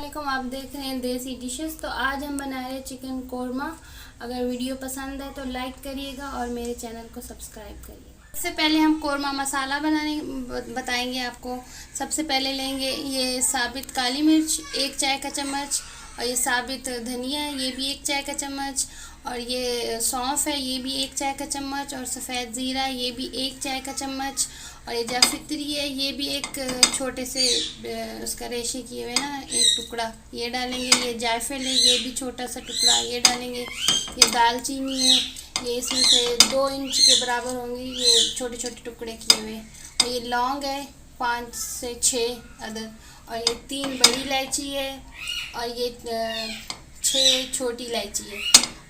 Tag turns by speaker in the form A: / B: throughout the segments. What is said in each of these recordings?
A: अस्सलामुअलैकुम। आप देख रहे हैं देसी डिशेस। तो आज हम बना रहे हैं चिकन कोरमा। अगर वीडियो पसंद है तो लाइक करिएगा और मेरे चैनल को सब्सक्राइब करिएगा। सबसे पहले हम कोरमा मसाला बनाने बताएंगे आपको। सबसे पहले लेंगे ये साबित काली मिर्च 1 चाय का चम्मच, और ये साबित धनिया है ये भी 1 चाय का चम्मच, और ये सौंफ है ये भी 1 चाय का चम्मच, और सफ़ेद ज़ीरा ये भी 1 चाय का चम्मच, और ये जावित्री है ये भी एक छोटे से उसका रेशे किए हुए ना एक टुकड़ा ये डालेंगे। ये जायफल है ये भी छोटा सा टुकड़ा ये डालेंगे। ये दालचीनी है ये इसमें से 2 इंच के बराबर होंगी ये छोटे छोटे टुकड़े किए हुए। और ये लौंग है 5 से 6 अदद, और ये 3 बड़ी इलायची है, और ये 6 छोटी इलायची है,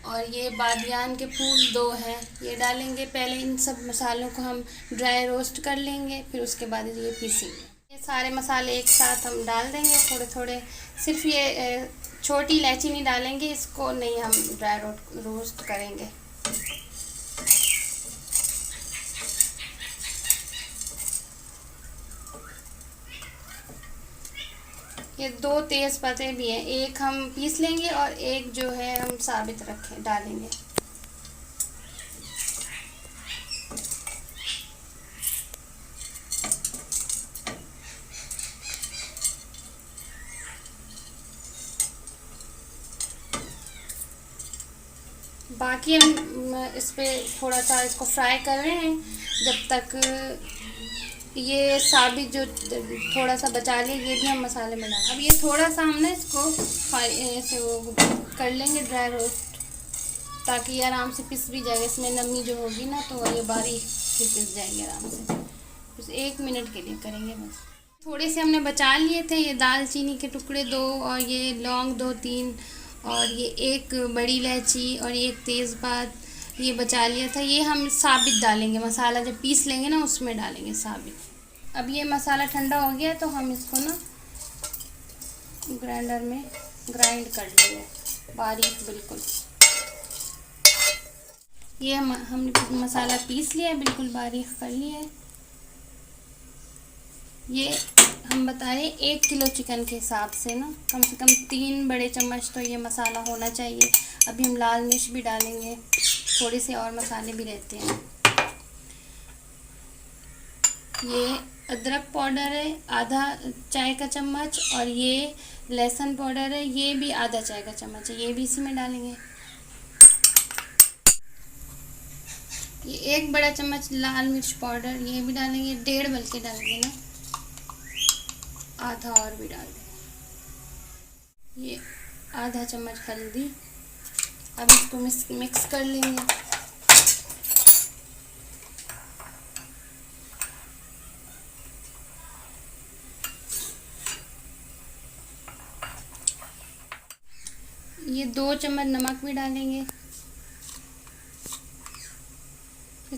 A: और ये बादियान के फूल 2 हैं ये डालेंगे। पहले इन सब मसालों को हम ड्राई रोस्ट कर लेंगे, फिर उसके बाद ये पीसेंगे। ये सारे मसाले एक साथ हम डाल देंगे थोड़े थोड़े। सिर्फ ये छोटी इलायची नहीं डालेंगे, इसको नहीं हम ड्राई रोस्ट करेंगे। ये 2 तेज़ पत्ते भी हैं, एक हम पीस लेंगे और एक जो है हम साबित रखें डालेंगे। बाकी हम इस पे थोड़ा सा इसको फ्राई कर रहे हैं जब तक ये साबित जो थोड़ा सा बचा लिया ये भी हम मसाले में डालें। अब ये थोड़ा सा हम ना इसको ऐसे वो कर लेंगे ड्राई रोस्ट, ताकि ये आराम से पिस भी जाएगा। इसमें नमी जो होगी ना तो ये बारीक पिस जाएगी आराम से। बस 1 मिनट के लिए करेंगे बस। थोड़े से हमने बचा लिए थे ये दालचीनी के टुकड़े 2, और ये लौंग 2-3, और ये 1 बड़ी इलायची, और ये 1 तेज़पात ये बचा लिया था। ये हम साबित डालेंगे, मसाला जब पीस लेंगे ना उसमें डालेंगे साबित। अब ये मसाला ठंडा हो गया तो हम इसको ना ग्राइंडर में ग्राइंड कर लेंगे बारीक बिल्कुल। ये हमने मसाला पीस लिया है, बिल्कुल बारीक कर लिया है। ये हम बता रहे 1 किलो चिकन के हिसाब से ना कम से कम 3 बड़े चम्मच तो ये मसाला होना चाहिए। अभी हम लाल मिर्च भी डालेंगे, थोड़े से और मसाले भी रहते हैं। ये अदरक पाउडर है आधा चाय का चम्मच, और ये लहसुन पाउडर है ये भी आधा चाय का चम्मच है, ये भी इसी में डालेंगे। ये 1 बड़ा चम्मच लाल मिर्च पाउडर ये भी डालेंगे, 1.5 बल्कि डालेंगे ना, आधा और भी डाल देंगे। ये आधा चम्मच हल्दी। अब इसको मिक्स कर लेंगे। ये 2 चम्मच नमक भी डालेंगे।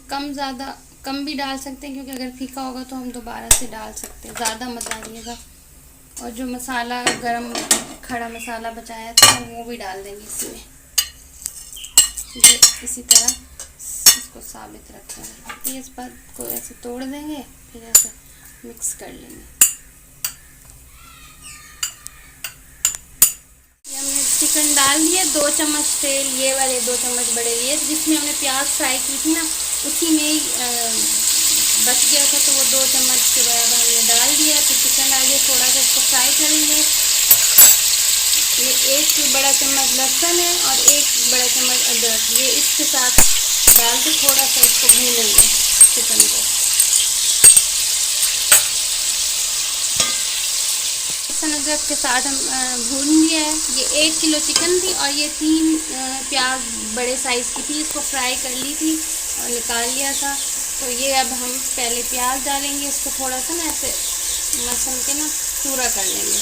A: कम भी डाल सकते हैं, क्योंकि अगर फीका होगा तो हम दोबारा से डाल सकते हैं, ज़्यादा मत डालिएगा। और जो मसाला गरम खड़ा मसाला बचाया था वो भी डाल देंगे इसमें। ये इसी तरह इसको साबित रखेंगे। तेज़पात को ऐसे तोड़ देंगे, फिर ऐसे मिक्स कर लेंगे। चिकन डाल दिए, 2 चम्मच तेल ये वाले 2 चम्मच बड़े लिए जिसमें हमने प्याज फ्राई की थी ना उसी में ही बच गया था, तो वो 2 चम्मच के बराबर हमने डाल दिया। तो चिकन डाल दिया, थोड़ा सा इसको फ्राई करेंगे। ये 1 बड़ा चम्मच लहसुन है और 1 बड़ा चम्मच अदरक ये इसके साथ डाल के थोड़ा सा इसको भूनेंगे चिकन को। अदरक के साथ हम भून लिया है। ये 1 किलो चिकन थी और ये 3 प्याज बड़े साइज़ की थी, इसको फ्राई कर ली थी और निकाल लिया था। तो ये अब हम पहले प्याज डालेंगे, इसको थोड़ा सा ना ऐसे मसल के ना चूरा कर लेंगे।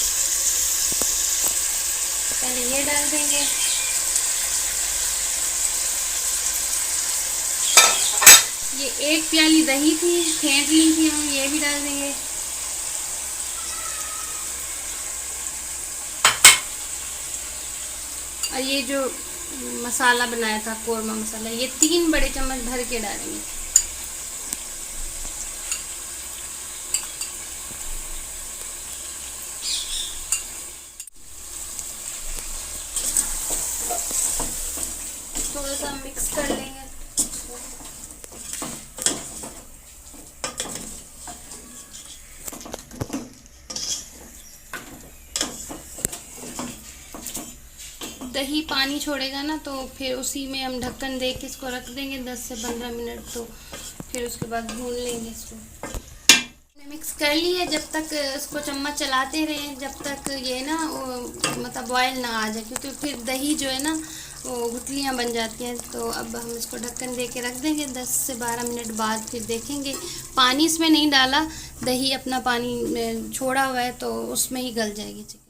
A: पहले ये डाल देंगे, ये 1 प्याली दही थी फेंट ली थी हम, ये भी डाल देंगे। और ये जो मसाला बनाया था कोरमा मसाला ये 3 बड़े चम्मच भर के डालेंगे। थोड़ा सा मिक्स कर लेंगे। दही पानी छोड़ेगा ना, तो फिर उसी में हम ढक्कन दे के इसको रख देंगे 10 से 15 मिनट। तो फिर उसके बाद भून लेंगे इसको। मिक्स कर लिए, जब तक इसको चम्मच चलाते रहें जब तक ये ना मतलब बॉयल ना आ जाए, क्योंकि फिर दही जो है ना वो गुठलियाँ बन जाती हैं। तो अब हम इसको ढक्कन दे के रख देंगे। 10 से 12 मिनट बाद फिर देखेंगे। पानी इसमें नहीं डाला, दही अपना पानी छोड़ा हुआ है, तो उसमें ही गल जाएगी चिकन।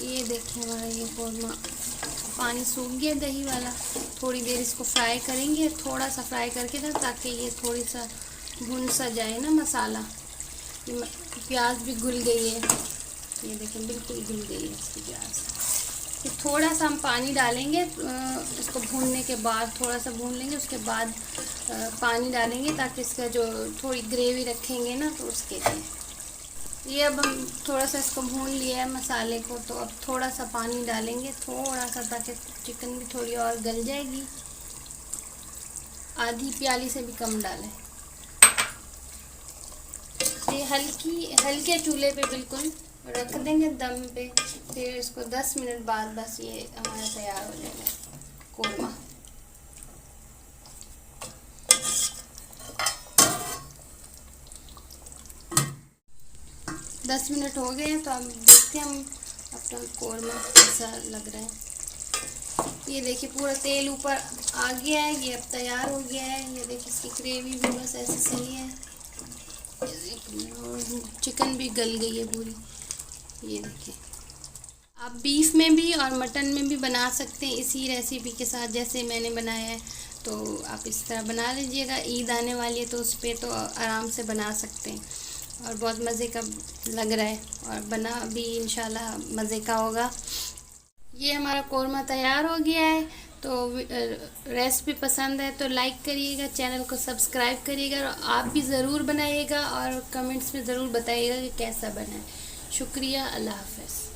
A: ये देखिए हमारा ये कौरमा पानी सूख गया दही वाला। थोड़ी देर इसको फ्राई करेंगे, थोड़ा सा फ्राई करके ना, ताकि ये थोड़ी सा भुन सा जाए ना मसाला। प्याज भी घुल गई है, ये देखें बिल्कुल घुल गई है इसकी प्याज। फिर थोड़ा सा हम पानी डालेंगे, इसको भूनने के बाद थोड़ा सा भून लेंगे, उसके बाद पानी डालेंगे, ताकि इसका जो थोड़ी ग्रेवी रखेंगे ना, तो उसके लिए। ये अब हम थोड़ा सा इसको भून लिया है मसाले को, तो अब थोड़ा सा पानी डालेंगे, थोड़ा सा, ताकि चिकन भी थोड़ी और गल जाएगी। आधी प्याली से भी कम डालें। ये हल्के चूल्हे पे बिल्कुल रख देंगे दम पे। फिर इसको 10 मिनट बाद बस ये हमारा तैयार हो जाएगा कौरमा। 10 मिनट हो गए हैं, तो अब देखते हैं हम अपना कौरमा कैसा लग रहा है। ये देखिए पूरा तेल ऊपर आ गया है, ये अब तैयार हो गया है। ये देखिए इसकी ग्रेवी भी बस ऐसे सही है, और चिकन भी गल गई है पूरी। ये देखिए आप बीफ में भी और मटन में भी बना सकते हैं इसी रेसिपी के साथ, जैसे मैंने बनाया है। तो आप इस तरह बना लीजिएगा। ईद आने वाली है, तो उस पर तो आराम से बना सकते हैं, और बहुत मज़े का लग रहा है, और बना भी इंशाल्लाह मज़े का होगा। ये हमारा कौरमा तैयार हो गया है। तो रेसिपी पसंद है तो लाइक करिएगा, चैनल को सब्सक्राइब करिएगा, और आप भी ज़रूर बनाइएगा, और कमेंट्स में ज़रूर बताइएगा कि कैसा बना है। शुक्रिया, अल्लाह हाफ़िज़।